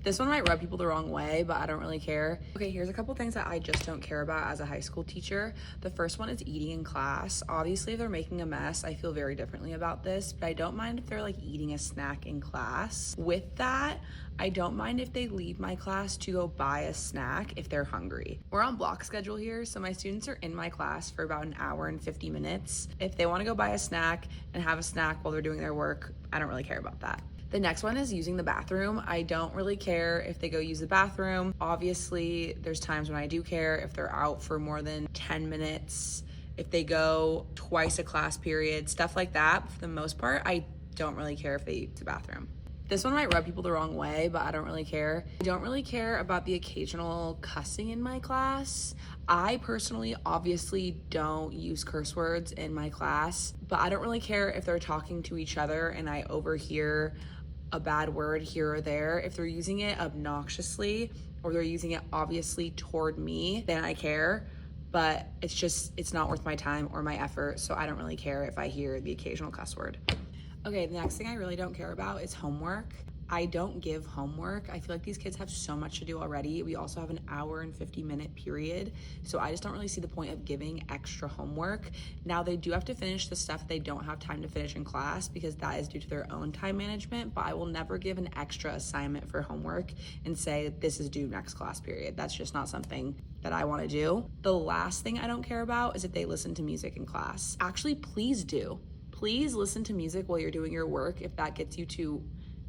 This one might rub people the wrong way, but I don't really care. Okay, here's a couple things that I just don't care about as a high school teacher. The first one is eating in class. Obviously, if they're making a mess, I feel very differently about this, but I don't mind if they're like eating a snack in class. With that, I don't mind if they leave my class to go buy a snack if they're hungry. We're on block schedule here, so my students are in my class for about an hour and 50 minutes. If they want to go buy a snack and have a snack while they're doing their work, I don't really care about that. The next one is using the bathroom. I don't really care if they go use the bathroom. Obviously, there's times when I do care if they're out for more than 10 minutes, if they go twice a class period, stuff like that. For the most part, I don't really care if they use the bathroom. This one might rub people the wrong way, but I don't really care. I don't really care about the occasional cussing in my class. I personally obviously don't use curse words in my class, but I don't really care if they're talking to each other and I overhear a bad word here or there. If they're using it obnoxiously or they're using it obviously toward me, then I care. But it's not worth my time or my effort, so I don't really care if I hear the occasional cuss word. Okay, the next thing I really don't care about is homework. I don't give homework. I feel like these kids have so much to do already. We also have an hour and 50-minute period, so I just don't really see the point of giving extra homework. Now, they do have to finish the stuff they don't have time to finish in class because that is due to their own time management, but I will never give an extra assignment for homework and say this is due next class period. That's just not something that I want to do. The last thing I don't care about is if they listen to music in class. Actually, please do. Please listen to music while you're doing your work. If that gets you to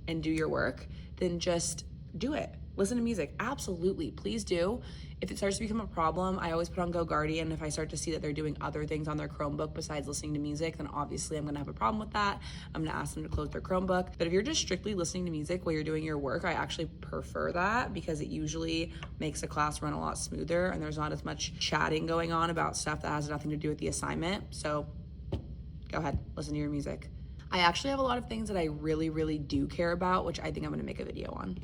and do your work, then just do it. Listen to music, absolutely, please do. If it starts to become a problem, I always put on Go Guardian. If I start to see that they're doing other things on their Chromebook besides listening to music, then obviously I'm gonna have a problem with that. I'm gonna ask them to close their Chromebook. But if you're just strictly listening to music while you're doing your work, I actually prefer that because it usually makes the class run a lot smoother and there's not as much chatting going on about stuff that has nothing to do with the assignment. So go ahead, listen to your music. I actually have a lot of things that I really, really do care about, which I think I'm gonna make a video on.